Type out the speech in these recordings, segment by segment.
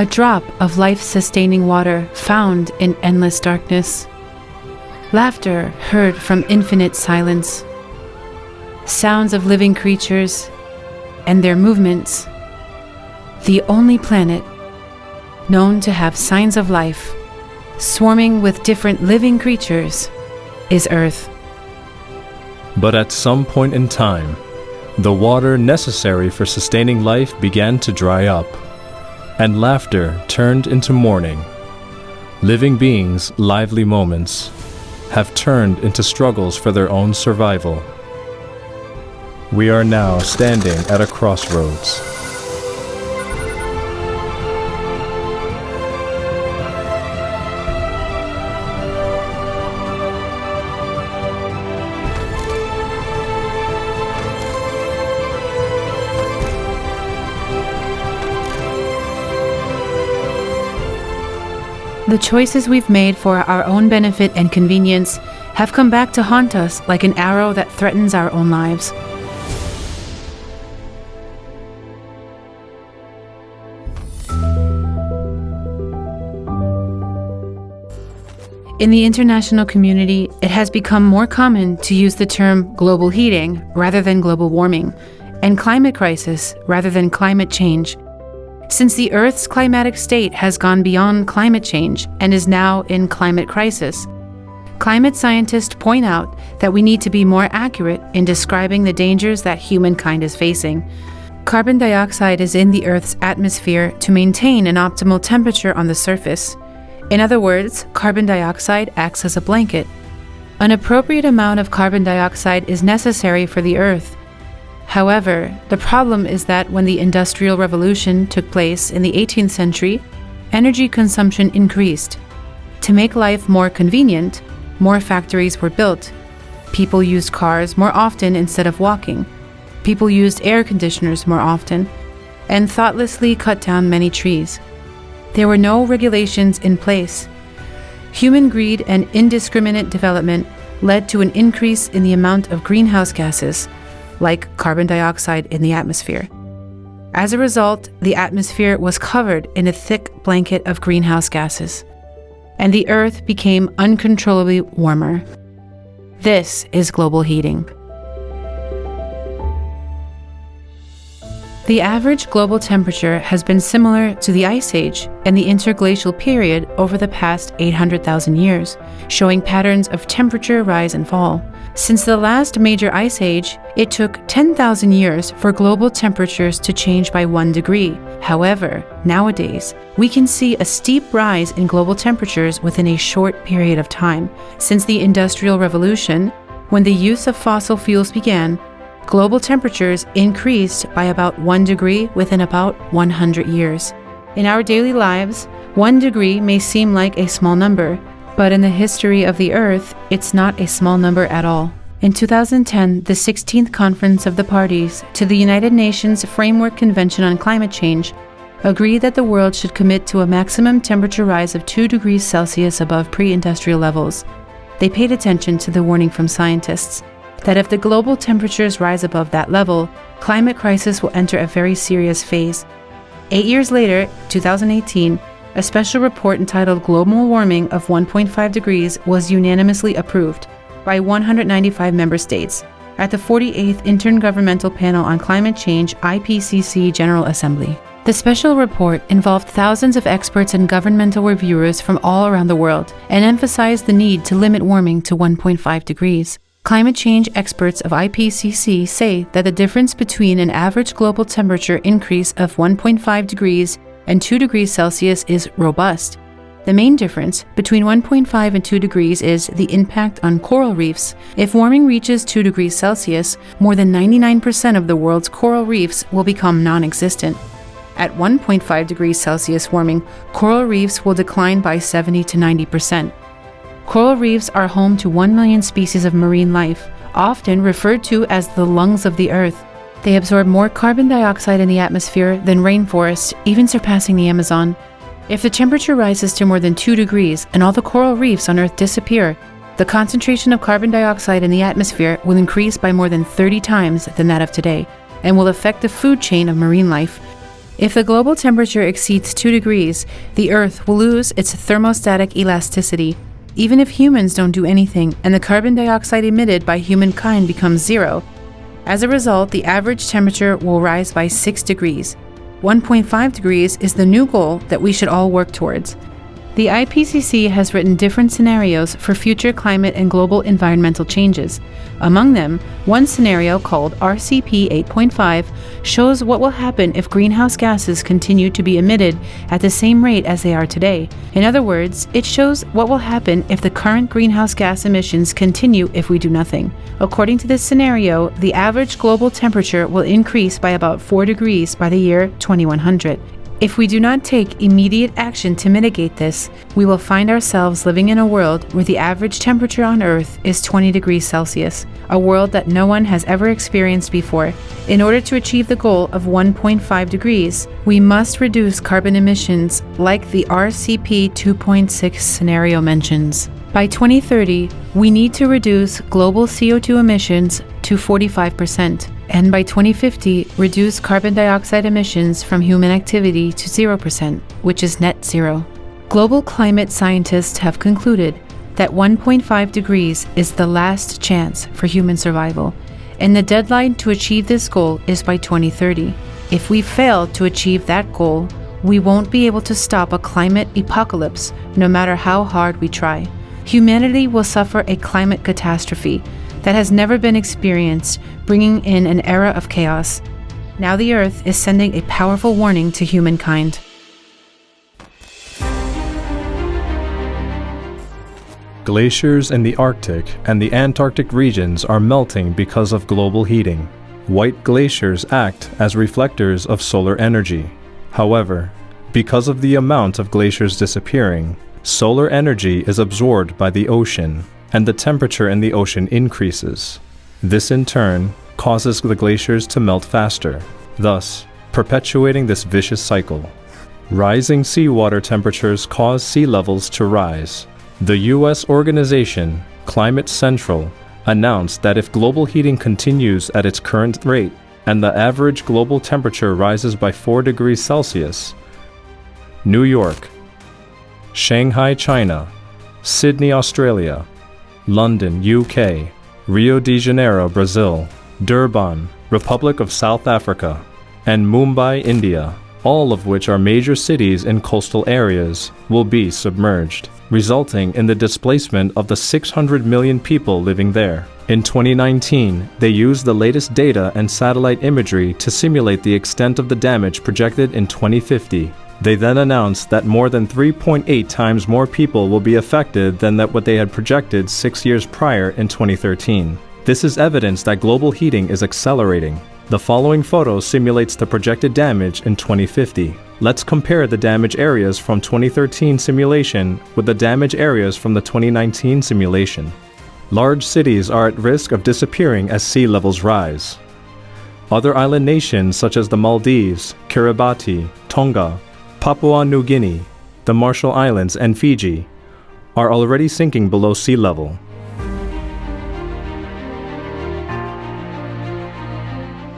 a drop of life-sustaining water found in endless darkness. Laughter heard from infinite silence. Sounds of living creatures and their movements. The only planet known to have signs of life, swarming with different living creatures, is Earth. But at some point in time, the water necessary for sustaining life began to dry up, and laughter turned into mourning. Living beings' lively moments have turned into struggles for their own survival. We are now standing at a crossroads. The choices we've made for our own benefit and convenience have come back to haunt us like an arrow that threatens our own lives. In the international community, it has become more common to use the term global heating rather than global warming, and climate crisis rather than climate change, since the Earth's climatic state has gone beyond climate change and is now in climate crisis. Climate scientists point out that we need to be more accurate in describing the dangers that humankind is facing. Carbon dioxide is in the Earth's atmosphere to maintain an optimal temperature on the surface. In other words, carbon dioxide acts as a blanket. An appropriate amount of carbon dioxide is necessary for the Earth. However, the problem is that when the Industrial Revolution took place in the 18th century, energy consumption increased. To make life more convenient, more factories were built. People used cars more often instead of walking. People used air conditioners more often, and thoughtlessly cut down many trees. There were no regulations in place. Human greed and indiscriminate development led to an increase in the amount of greenhouse gases, like carbon dioxide in the atmosphere. As a result, the atmosphere was covered in a thick blanket of greenhouse gases, and the Earth became uncontrollably warmer. This is global heating. The average global temperature has been similar to the Ice Age and the interglacial period over the past 800,000 years, showing patterns of temperature rise and fall. Since the last major ice age, it took 10,000 years for global temperatures to change by 1 degree. However, nowadays, we can see a steep rise in global temperatures within a short period of time. Since the Industrial Revolution, when the use of fossil fuels began, global temperatures increased by about 1 degree within about 100 years. In our daily lives, 1 degree may seem like a small number, but in the history of the Earth, it's not a small number at all. In 2010, the 16th Conference of the Parties to the United Nations Framework Convention on Climate Change agreed that the world should commit to a maximum temperature rise of 2 degrees Celsius above pre-industrial levels. They paid attention to the warning from scientists that if the global temperatures rise above that level, climate crisis will enter a very serious phase. 8 years later, 2018, a special report entitled Global Warming of 1.5 degrees was unanimously approved by 195 member states at the 48th Intergovernmental Panel on Climate Change IPCC General Assembly. The special report involved thousands of experts and governmental reviewers from all around the world and emphasized the need to limit warming to 1.5 degrees. Climate change experts of IPCC say that the difference between an average global temperature increase of 1.5 degrees and 2 degrees Celsius is robust. The main difference between 1.5 and 2 degrees is the impact on coral reefs. If warming reaches 2 degrees Celsius, more than 99% of the world's coral reefs will become non-existent. At 1.5 degrees Celsius warming, coral reefs will decline by 70 to 90%. Coral reefs are home to 1 million species of marine life, often referred to as the lungs of the Earth. They absorb more carbon dioxide in the atmosphere than rainforests, even surpassing the Amazon. If the temperature rises to more than 2 degrees and all the coral reefs on Earth disappear, the concentration of carbon dioxide in the atmosphere will increase by more than 30 times than that of today, and will affect the food chain of marine life. If the global temperature exceeds 2 degrees, the Earth will lose its thermostatic elasticity. Even if humans don't do anything and the carbon dioxide emitted by humankind becomes zero, as a result, the average temperature will rise by 6 degrees. 1.5 degrees is the new goal that we should all work towards. The IPCC has written different scenarios for future climate and global environmental changes. Among them, one scenario called RCP 8.5 shows what will happen if greenhouse gases continue to be emitted at the same rate as they are today. In other words, it shows what will happen if the current greenhouse gas emissions continue if we do nothing. According to this scenario, the average global temperature will increase by about 4 degrees by the year 2100. If we do not take immediate action to mitigate this, we will find ourselves living in a world where the average temperature on Earth is 20 degrees Celsius, a world that no one has ever experienced before. In order to achieve the goal of 1.5 degrees, we must reduce carbon emissions like the RCP 2.6 scenario mentions. By 2030, we need to reduce global CO2 emissions to 45%, and by 2050, reduce carbon dioxide emissions from human activity to 0%, which is net zero. Global climate scientists have concluded that 1.5 degrees is the last chance for human survival, and the deadline to achieve this goal is by 2030. If we fail to achieve that goal, we won't be able to stop a climate apocalypse, no matter how hard we try. Humanity will suffer a climate catastrophe that has never been experienced, bringing in an era of chaos. Now the Earth is sending a powerful warning to humankind. Glaciers in the Arctic and the Antarctic regions are melting because of global heating. White glaciers act as reflectors of solar energy. However, because of the amount of glaciers disappearing, solar energy is absorbed by the ocean, and the temperature in the ocean increases. This in turn causes the glaciers to melt faster, thus perpetuating this vicious cycle. Rising seawater temperatures cause sea levels to rise. The U.S. organization, Climate Central, announced that if global heating continues at its current rate and the average global temperature rises by 4 degrees Celsius, New York, Shanghai, China, Sydney, Australia, London, UK, Rio de Janeiro, Brazil, Durban, Republic of South Africa, and Mumbai, India, all of which are major cities in coastal areas, will be submerged, resulting in the displacement of the 600 million people living there. In 2019, they used the latest data and satellite imagery to simulate the extent of the damage projected in 2050. They then announced that more than 3.8 times more people will be affected than what they had projected 6 years prior in 2013. This is evidence that global heating is accelerating. The following photo simulates the projected damage in 2050. Let's compare the damage areas from 2013 simulation with the damage areas from the 2019 simulation. Large cities are at risk of disappearing as sea levels rise. Other island nations such as the Maldives, Kiribati, Tonga, Papua New Guinea, the Marshall Islands, and Fiji are already sinking below sea level.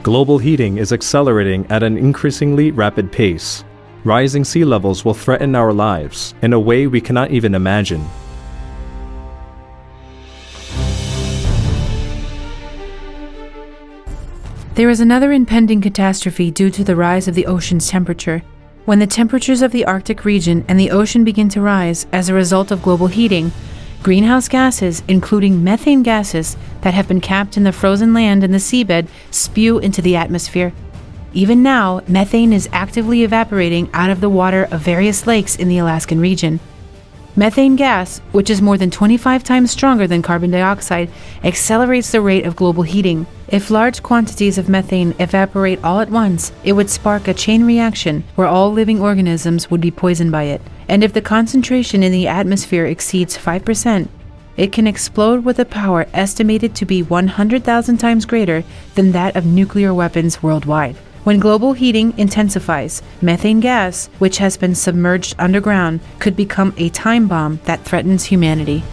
Global heating is accelerating at an increasingly rapid pace. Rising sea levels will threaten our lives in a way we cannot even imagine. There is another impending catastrophe due to the rise of the ocean's temperature. When the temperatures of the Arctic region and the ocean begin to rise as a result of global heating, greenhouse gases, including methane gases that have been capped in the frozen land and the seabed, spew into the atmosphere. Even now, methane is actively evaporating out of the water of various lakes in the Alaskan region. Methane gas, which is more than 25 times stronger than carbon dioxide, accelerates the rate of global heating. If large quantities of methane evaporate all at once, it would spark a chain reaction where all living organisms would be poisoned by it. And if the concentration in the atmosphere exceeds 5%, it can explode with a power estimated to be 100,000 times greater than that of nuclear weapons worldwide. When global heating intensifies, methane gas, which has been submerged underground, could become a time bomb that threatens humanity.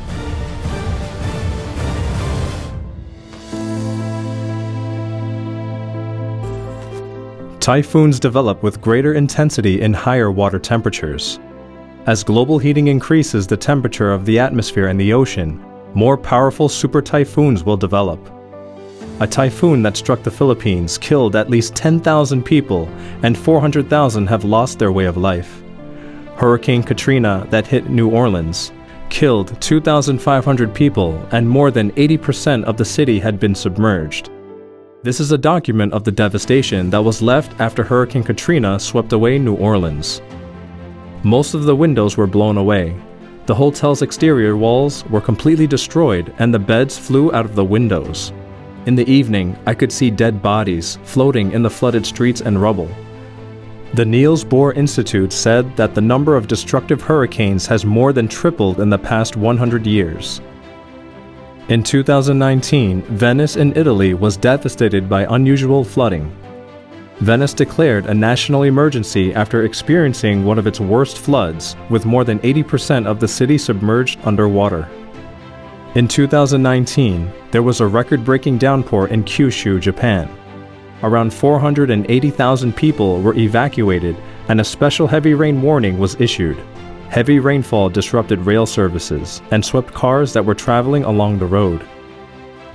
Typhoons develop with greater intensity in higher water temperatures. As global heating increases the temperature of the atmosphere and the ocean, more powerful super typhoons will develop. A typhoon that struck the Philippines killed at least 10,000 people and 400,000 have lost their way of life. Hurricane Katrina that hit New Orleans killed 2,500 people and more than 80% of the city had been submerged. This is a document of the devastation that was left after Hurricane Katrina swept away New Orleans. Most of the windows were blown away. The hotel's exterior walls were completely destroyed and the beds flew out of the windows. In the evening, I could see dead bodies floating in the flooded streets and rubble. The Niels Bohr Institute said that the number of destructive hurricanes has more than tripled in the past 100 years. In 2019, Venice in Italy was devastated by unusual flooding. Venice declared a national emergency after experiencing one of its worst floods, with more than 80% of the city submerged underwater. In 2019, there was a record-breaking downpour in Kyushu, Japan. Around 480,000 people were evacuated and a special heavy rain warning was issued. Heavy rainfall disrupted rail services and swept cars that were traveling along the road.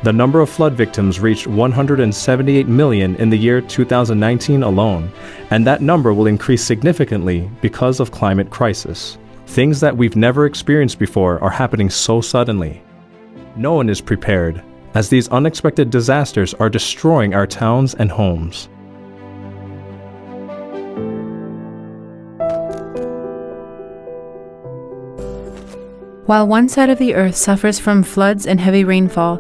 The number of flood victims reached 178 million in the year 2019 alone, and that number will increase significantly because of climate crisis. Things that we've never experienced before are happening so suddenly. No one is prepared, as these unexpected disasters are destroying our towns and homes. While one side of the earth suffers from floods and heavy rainfall,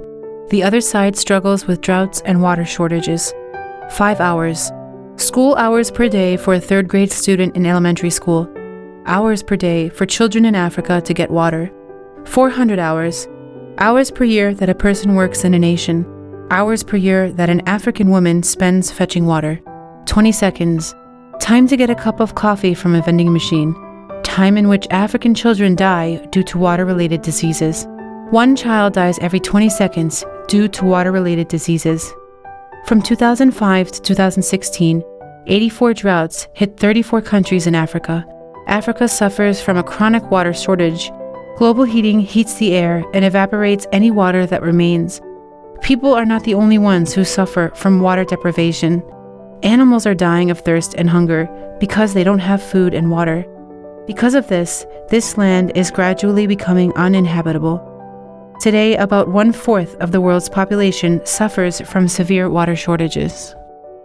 the other side struggles with droughts and water shortages. 5 hours. School hours per day for a third-grade student in elementary school. Hours per day for children in Africa to get water. 400 hours. Hours per year that a person works in a nation. Hours per year that an African woman spends fetching water. 20 seconds. Time to get a cup of coffee from a vending machine. Time in which African children die due to water-related diseases. One child dies every 20 seconds due to water-related diseases. From 2005 to 2016, 84 droughts hit 34 countries in Africa. Africa suffers from a chronic water shortage. Global heating heats the air and evaporates any water that remains. People are not the only ones who suffer from water deprivation. Animals are dying of thirst and hunger because they don't have food and water. Because of this land is gradually becoming uninhabitable. Today, about 1/4 of the world's population suffers from severe water shortages.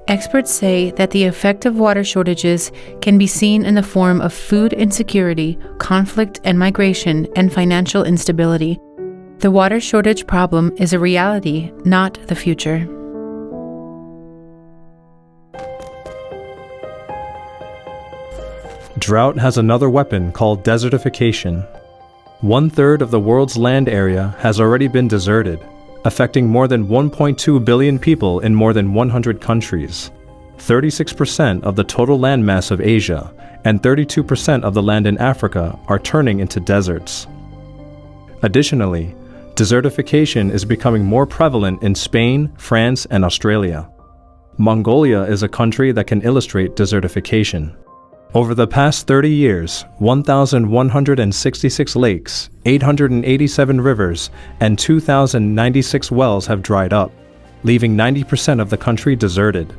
Experts say that the effect of water shortages can be seen in the form of food insecurity, conflict and migration, and financial instability. The water shortage problem is a reality, not the future. Drought has another weapon called desertification. 1/3 of the world's land area has already been deserted, affecting more than 1.2 billion people in more than 100 countries. 36% of the total landmass of Asia and 32% of the land in Africa are turning into deserts. Additionally, desertification is becoming more prevalent in Spain, France, and Australia. Mongolia is a country that can illustrate desertification. Over the past 30 years, 1,166 lakes, 887 rivers, and 2,096 wells have dried up, leaving 90% of the country deserted.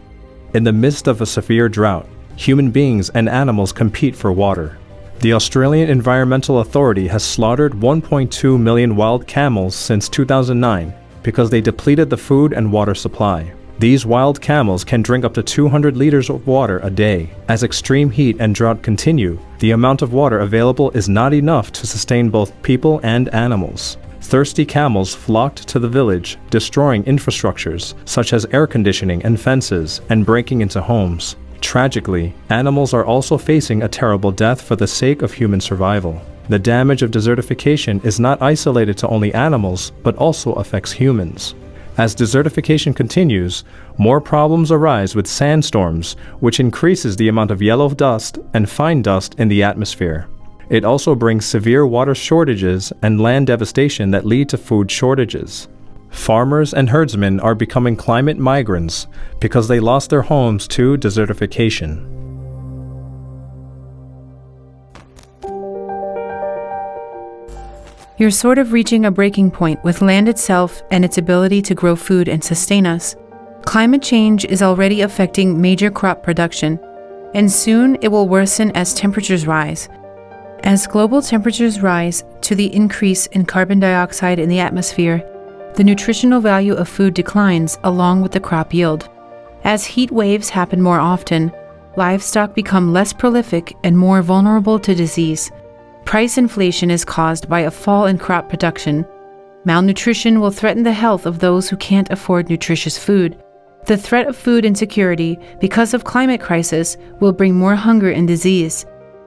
In the midst of a severe drought, human beings and animals compete for water. The Australian Environmental Authority has slaughtered 1.2 million wild camels since 2009 because they depleted the food and water supply. These wild camels can drink up to 200 liters of water a day. As extreme heat and drought continue, the amount of water available is not enough to sustain both people and animals. Thirsty camels flocked to the village, destroying infrastructures such as air conditioning and fences, and breaking into homes. Tragically, animals are also facing a terrible death for the sake of human survival. The damage of desertification is not isolated to only animals, but also affects humans. As desertification continues, more problems arise with sandstorms, which increases the amount of yellow dust and fine dust in the atmosphere. It also brings severe water shortages and land devastation that lead to food shortages. Farmers and herdsmen are becoming climate migrants because they lost their homes to desertification. You're sort of reaching a breaking point with land itself and its ability to grow food and sustain us. Climate change is already affecting major crop production, and soon it will worsen as temperatures rise. As global temperatures rise to the increase in carbon dioxide in the atmosphere, the nutritional value of food declines along with the crop yield. As heat waves happen more often, livestock become less prolific and more vulnerable to disease. Price inflation is caused by a fall in crop production. Malnutrition will threaten the health of those who can't afford nutritious food. The threat of food insecurity because of climate crisis will bring more hunger and disease.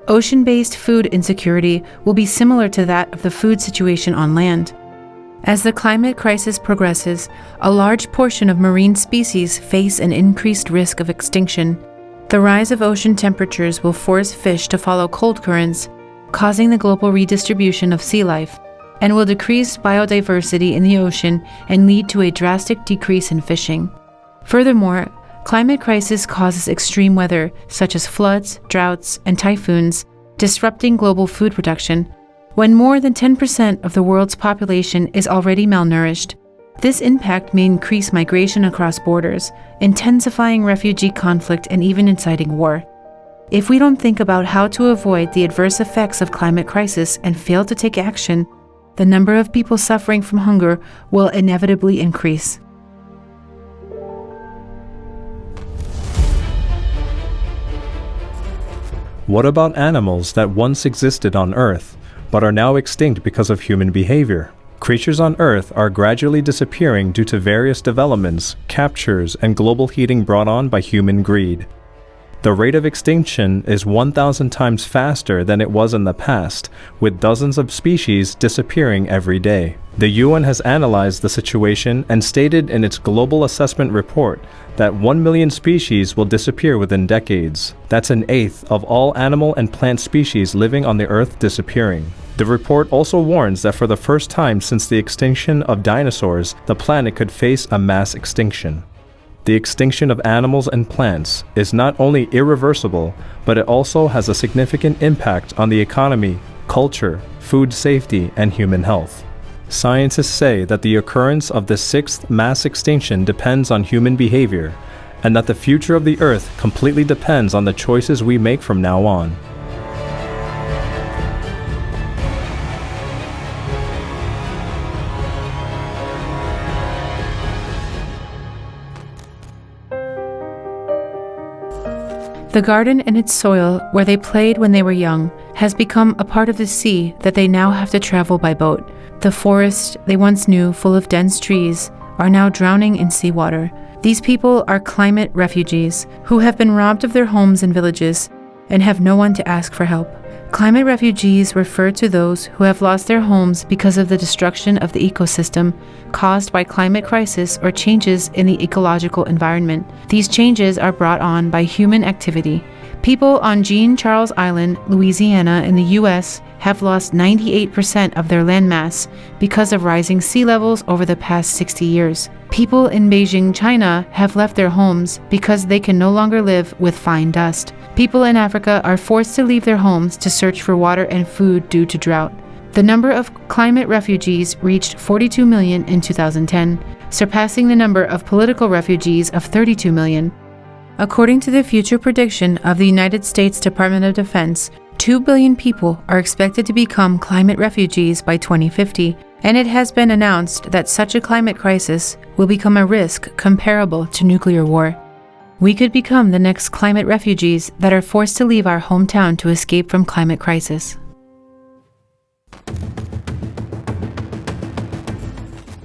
Ocean-based food insecurity will be similar to that of the food situation on land. As the climate crisis progresses, a large portion of marine species face an increased risk of extinction. The rise of ocean temperatures will force fish to follow cold currents, causing the global redistribution of sea life, and will decrease biodiversity in the ocean and lead to a drastic decrease in fishing. Furthermore, climate crisis causes extreme weather such as floods, droughts, and typhoons, disrupting global food production. When more than 10% of the world's population is already malnourished, this impact may increase migration across borders, intensifying refugee conflict and even inciting war. If we don't think about how to avoid the adverse effects of climate crisis and fail to take action, the number of people suffering from hunger will inevitably increase. What about animals that once existed on Earth, but are now extinct because of human behavior? Creatures on Earth are gradually disappearing due to various developments, captures, and global heating brought on by human greed. The rate of extinction is 1,000 times faster than it was in the past, with dozens of species disappearing every day. The UN has analyzed the situation and stated in its Global Assessment Report that 1 million species will disappear within decades. That's an eighth of all animal and plant species living on the Earth disappearing. The report also warns that for the first time since the extinction of dinosaurs, the planet could face a mass extinction. The extinction of animals and plants is not only irreversible, but it also has a significant impact on the economy, culture, food safety, and human health. Scientists say that the occurrence of the sixth mass extinction depends on human behavior, and that the future of the Earth completely depends on the choices we make from now on. The garden and its soil, where they played when they were young, has become a part of the sea that they now have to travel by boat. The forest they once knew, full of dense trees, are now drowning in seawater. These people are climate refugees who have been robbed of their homes and villages and have no one to ask for help. Climate refugees refer to those who have lost their homes because of the destruction of the ecosystem caused by climate crisis or changes in the ecological environment. These changes are brought on by human activity. People on Jean Charles Island, Louisiana, in the U.S. have lost 98% of their landmass because of rising sea levels over the past 60 years. People in Beijing, China, have left their homes because they can no longer live with fine dust. People in Africa are forced to leave their homes to search for water and food due to drought. The number of climate refugees reached 42 million in 2010, surpassing the number of political refugees of 32 million. According to the future prediction of the United States Department of Defense, 2 billion people are expected to become climate refugees by 2050, and it has been announced that such a climate crisis will become a risk comparable to nuclear war. We could become the next climate refugees that are forced to leave our hometown to escape from climate crisis.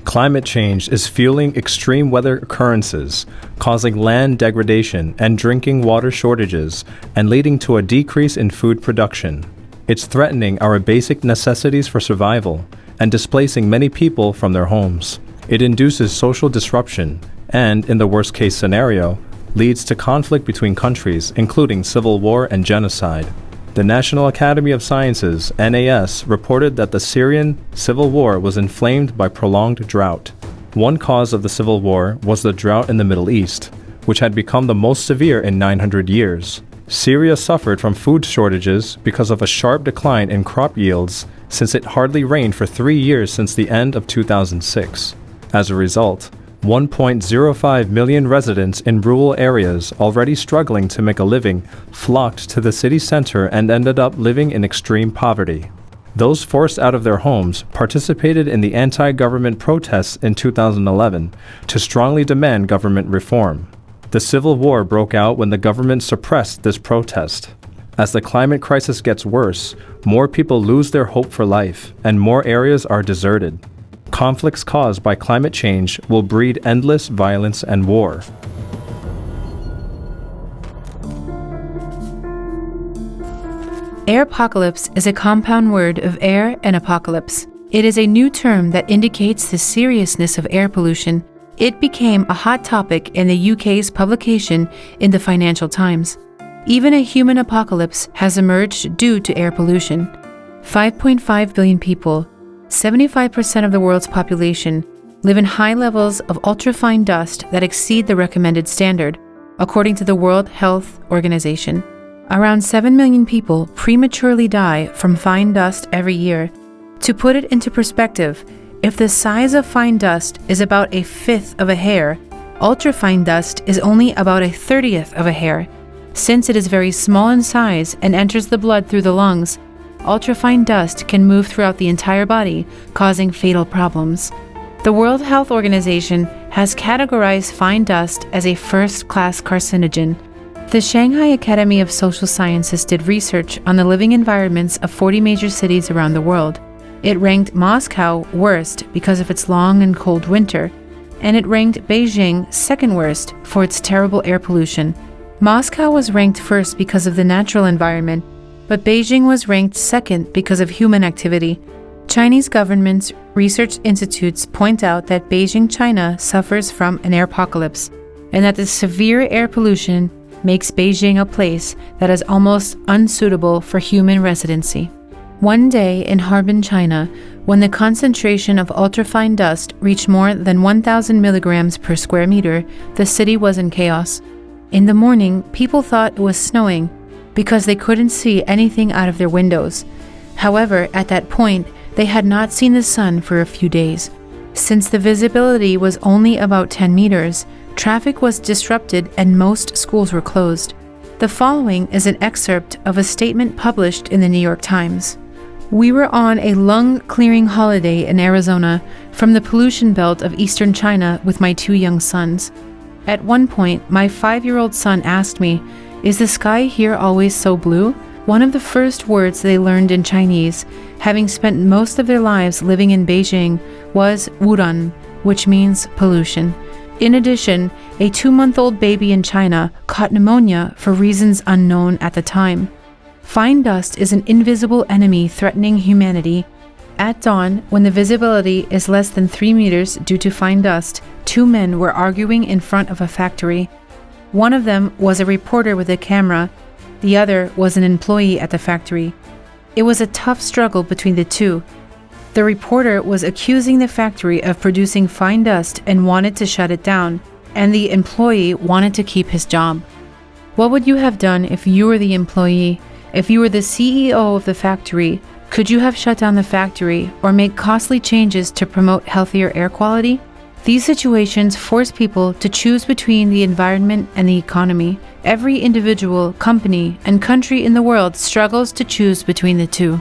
Climate change is fueling extreme weather occurrences, causing land degradation and drinking water shortages, and leading to a decrease in food production. It's threatening our basic necessities for survival and displacing many people from their homes. It induces social disruption and, in the worst-case scenario, leads to conflict between countries, including civil war and genocide. The National Academy of Sciences, NAS, reported that the Syrian civil war was inflamed by prolonged drought. One cause of the Civil War was the drought in the Middle East, which had become the most severe in 900 years. Syria suffered from food shortages because of a sharp decline in crop yields since it hardly rained for 3 years since the end of 2006. As a result, 1.05 million residents in rural areas already struggling to make a living flocked to the city center and ended up living in extreme poverty. Those forced out of their homes participated in the anti-government protests in 2011 to strongly demand government reform. The Civil War broke out when the government suppressed this protest. As the climate crisis gets worse, more people lose their hope for life, and more areas are deserted. Conflicts caused by climate change will breed endless violence and war. Airpocalypse is a compound word of air and apocalypse. It is a new term that indicates the seriousness of air pollution. It became a hot topic in the UK's publication in the Financial Times. Even a human apocalypse has emerged due to air pollution. 5.5 billion people, 75% of the world's population, live in high levels of ultrafine dust that exceed the recommended standard, according to the World Health Organization. Around 7 million people prematurely die from fine dust every year. To put it into perspective, if the size of fine dust is about a fifth of a hair, ultrafine dust is only about a 30th of a hair. Since it is very small in size and enters the blood through the lungs, ultrafine dust can move throughout the entire body, causing fatal problems. The World Health Organization has categorized fine dust as a first-class carcinogen. The Shanghai Academy of Social Sciences did research on the living environments of 40 major cities around the world. It ranked Moscow worst because of its long and cold winter, and it ranked Beijing second worst for its terrible air pollution. Moscow was ranked first because of the natural environment, but Beijing was ranked second because of human activity. Chinese government's research institutes point out that Beijing, China suffers from an airpocalypse, and that the severe air pollution makes Beijing a place that is almost unsuitable for human residency. One day in Harbin, China, when the concentration of ultrafine dust reached more than 1,000 milligrams per square meter, the city was in chaos. In the morning, people thought it was snowing because they couldn't see anything out of their windows. However, at that point, they had not seen the sun for a few days. Since the visibility was only about 10 meters, traffic was disrupted and most schools were closed. The following is an excerpt of a statement published in the New York Times. We were on a lung-clearing holiday in Arizona from the pollution belt of eastern China with my 2 young sons. At one point, my 5-year-old son asked me, "Is the sky here always so blue?" One of the first words they learned in Chinese, having spent most of their lives living in Beijing, was "wuran," which means pollution. In addition, a 2-month-old baby in China caught pneumonia for reasons unknown at the time. Fine dust is an invisible enemy threatening humanity. At dawn, when the visibility is less than 3 meters due to fine dust, 2 men were arguing in front of a factory. One of them was a reporter with a camera. The other was an employee at the factory. It was a tough struggle between the two. The reporter was accusing the factory of producing fine dust and wanted to shut it down, and the employee wanted to keep his job. What would you have done if you were the employee? If you were the CEO of the factory, could you have shut down the factory or make costly changes to promote healthier air quality? These situations force people to choose between the environment and the economy. Every individual, company, and country in the world struggles to choose between the two.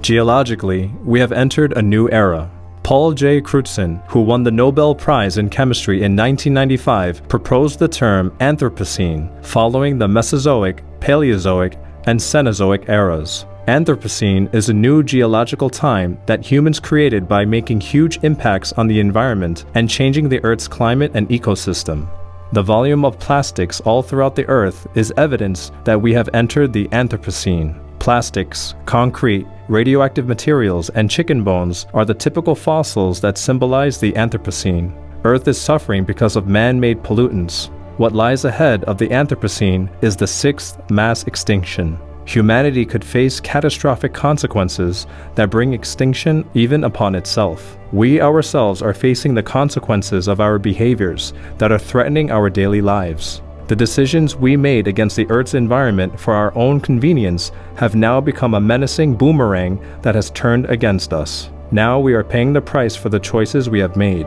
Geologically, we have entered a new era. Paul J. Crutzen, who won the Nobel Prize in Chemistry in 1995, proposed the term Anthropocene, following the Mesozoic, Paleozoic, and Cenozoic eras. Anthropocene is a new geological time that humans created by making huge impacts on the environment and changing the Earth's climate and ecosystem. The volume of plastics all throughout the Earth is evidence that we have entered the Anthropocene. Plastics, concrete, radioactive materials, and chicken bones are the typical fossils that symbolize the Anthropocene. Earth is suffering because of man-made pollutants. What lies ahead of the Anthropocene is the 6th mass extinction. Humanity could face catastrophic consequences that bring extinction even upon itself. We ourselves are facing the consequences of our behaviors that are threatening our daily lives. The decisions we made against the Earth's environment for our own convenience have now become a menacing boomerang that has turned against us. Now we are paying the price for the choices we have made.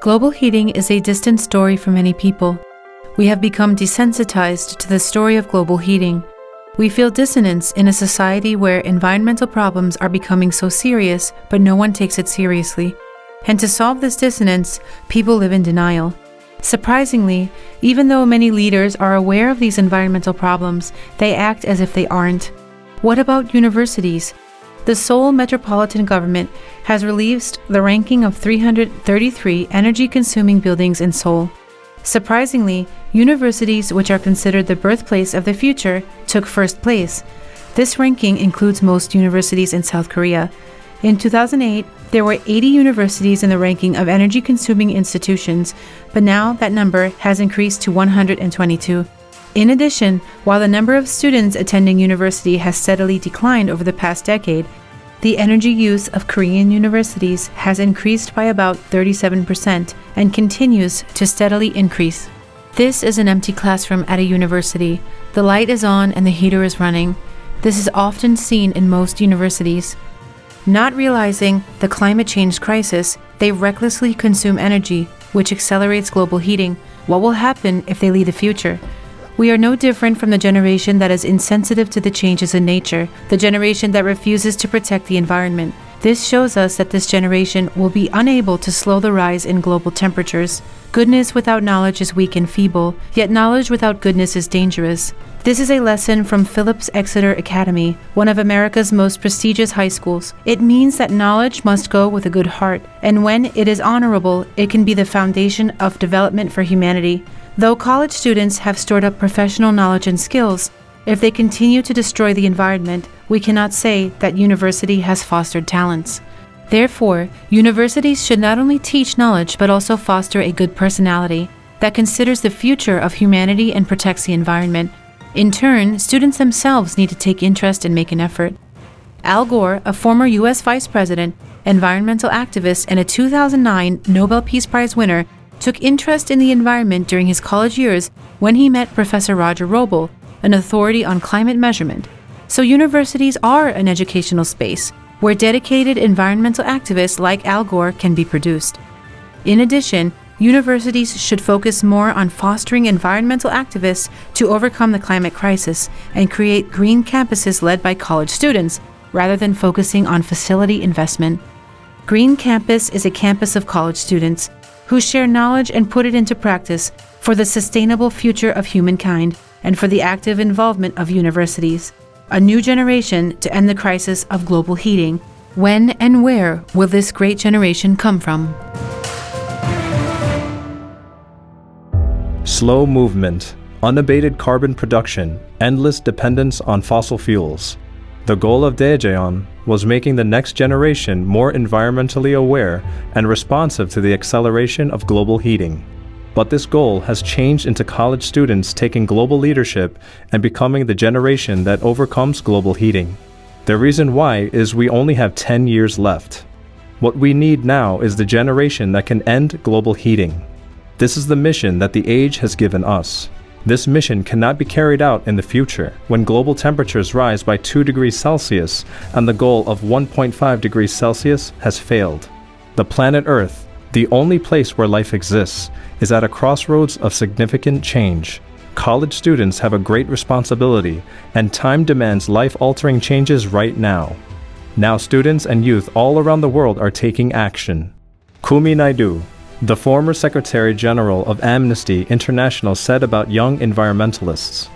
Global heating is a distant story for many people. We have become desensitized to the story of global heating. We feel dissonance in a society where environmental problems are becoming so serious, but no one takes it seriously. And to solve this dissonance, people live in denial. Surprisingly, even though many leaders are aware of these environmental problems, they act as if they aren't. What about universities? The Seoul Metropolitan Government has released the ranking of 333 energy-consuming buildings in Seoul. Surprisingly, universities, which are considered the birthplace of the future, took first place. This ranking includes most universities in South Korea. In 2008, there were 80 universities in the ranking of energy-consuming institutions, but now that number has increased to 122. In addition, while the number of students attending university has steadily declined over the past decade, the energy use of Korean universities has increased by about 37% and continues to steadily increase. This is an empty classroom at a university. The light is on and the heater is running. This is often seen in most universities. Not realizing the climate change crisis, they recklessly consume energy, which accelerates global heating. What will happen if they lead the future? We are no different from the generation that is insensitive to the changes in nature, the generation that refuses to protect the environment. This shows us that this generation will be unable to slow the rise in global temperatures. Goodness without knowledge is weak and feeble, yet knowledge without goodness is dangerous. This is a lesson from Phillips Exeter Academy, one of America's most prestigious high schools. It means that knowledge must go with a good heart, and when it is honorable, it can be the foundation of development for humanity. Though college students have stored up professional knowledge and skills, if they continue to destroy the environment, we cannot say that university has fostered talents. Therefore, universities should not only teach knowledge but also foster a good personality that considers the future of humanity and protects the environment. In turn, students themselves need to take interest and make an effort. Al Gore, a former U.S. Vice President, environmental activist, and a 2009 Nobel Peace Prize winner, took interest in the environment during his college years when he met Professor Roger Roble, an authority on climate measurement. So universities are an educational space where dedicated environmental activists like Al Gore can be produced. In addition, universities should focus more on fostering environmental activists to overcome the climate crisis and create green campuses led by college students, rather than focusing on facility investment. Green Campus is a campus of college students who share knowledge and put it into practice for the sustainable future of humankind and for the active involvement of universities. A new generation to end the crisis of global heating. When and where will this great generation come from? Slow movement, unabated carbon production, endless dependence on fossil fuels. The goal of DAEJAYON was making the next generation more environmentally aware and responsive to the acceleration of global heating. But this goal has changed into college students taking global leadership and becoming the generation that overcomes global heating. The reason why is we only have 10 years left. What we need now is the generation that can end global heating. This is the mission that the age has given us. This mission cannot be carried out in the future when global temperatures rise by 2 degrees Celsius and the goal of 1.5 degrees Celsius has failed. The planet Earth, the only place where life exists, is at a crossroads of significant change. College students have a great responsibility, and time demands life-altering changes right now. Now students and youth all around the world are taking action. Kumi Naidu, the former Secretary General of Amnesty International, said about young environmentalists,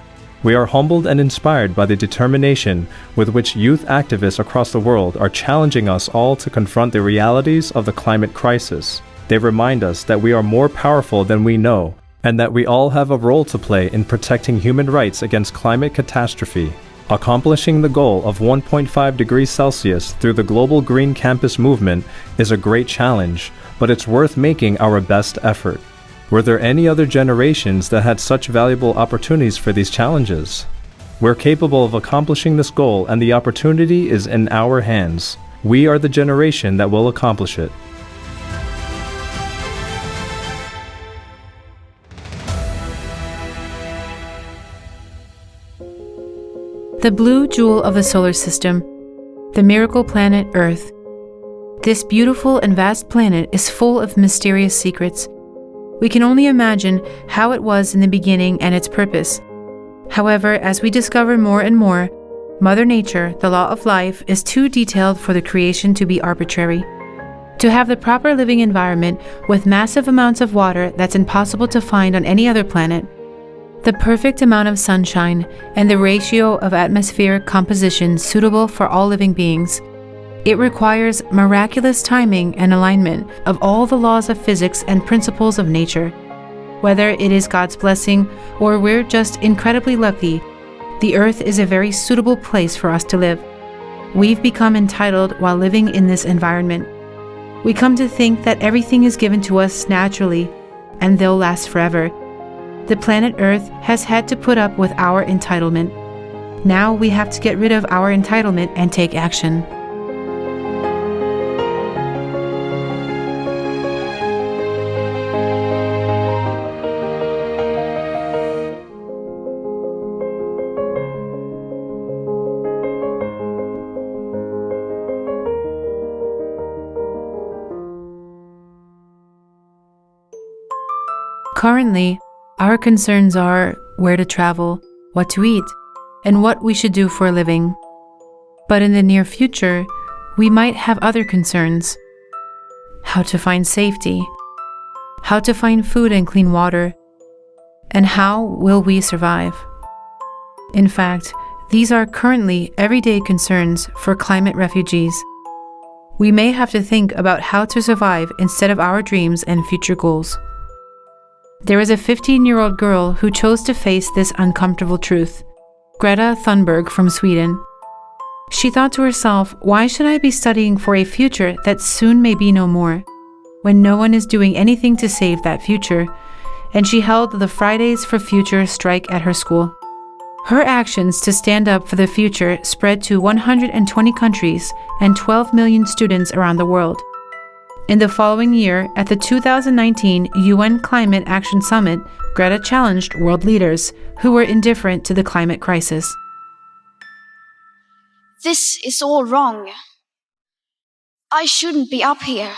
"We are humbled and inspired by the determination with which youth activists across the world are challenging us all to confront the realities of the climate crisis. They remind us that we are more powerful than we know, and that we all have a role to play in protecting human rights against climate catastrophe. Accomplishing the goal of 1.5 degrees Celsius through the global Green Campus movement is a great challenge, but it's worth making our best effort. Were there any other generations that had such valuable opportunities for these challenges? We're capable of accomplishing this goal, and the opportunity is in our hands. We are the generation that will accomplish it. The blue jewel of the solar system, the miracle planet Earth. This beautiful and vast planet is full of mysterious secrets. We can only imagine how it was in the beginning and its purpose. However, as we discover more and more, Mother Nature, the law of life, is too detailed for the creation to be arbitrary. To have the proper living environment with massive amounts of water that's impossible to find on any other planet, the perfect amount of sunshine, and the ratio of atmospheric composition suitable for all living beings, it requires miraculous timing and alignment of all the laws of physics and principles of nature. Whether it is God's blessing or we're just incredibly lucky, the Earth is a very suitable place for us to live. We've become entitled while living in this environment. We come to think that everything is given to us naturally, and they'll last forever. The planet Earth has had to put up with our entitlement. Now we have to get rid of our entitlement and take action. Currently, our concerns are where to travel, what to eat, and what we should do for a living. But in the near future, we might have other concerns. How to find safety, how to find food and clean water, and how will we survive? In fact, these are currently everyday concerns for climate refugees. We may have to think about how to survive instead of our dreams and future goals. There is a 15-year-old girl who chose to face this uncomfortable truth, Greta Thunberg from Sweden. She thought to herself, why should I be studying for a future that soon may be no more, when no one is doing anything to save that future? And she held the Fridays for Future strike at her school. Her actions to stand up for the future spread to 120 countries and 12 million students around the world. In the following year, at the 2019 UN Climate Action Summit, Greta challenged world leaders who were indifferent to the climate crisis. This is all wrong. I shouldn't be up here.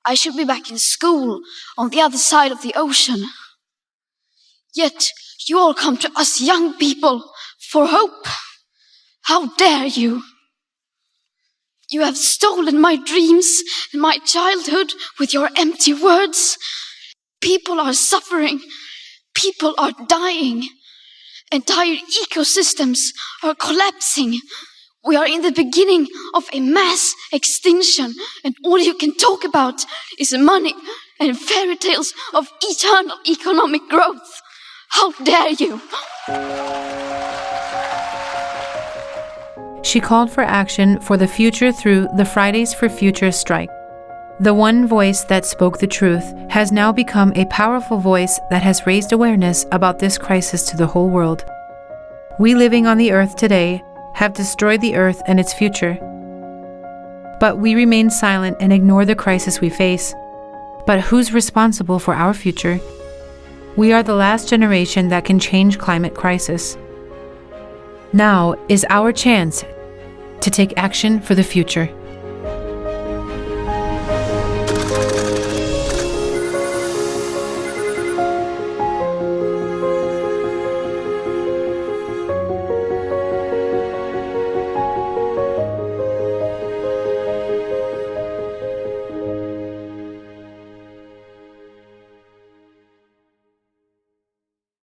I should be back in school on the other side of the ocean. Yet you all come to us young people for hope. How dare you? You have stolen my dreams and my childhood with your empty words. People are suffering. People are dying. Entire ecosystems are collapsing. We are in the beginning of a mass extinction, and all you can talk about is money and fairy tales of eternal economic growth. How dare you? She called for action for the future through the Fridays for Future strike. The one voice that spoke the truth has now become a powerful voice that has raised awareness about this crisis to the whole world. We living on the earth today have destroyed the earth and its future. But we remain silent and ignore the crisis we face. But who's responsible for our future? We are the last generation that can change climate crisis. Now is our chance to take action for the future.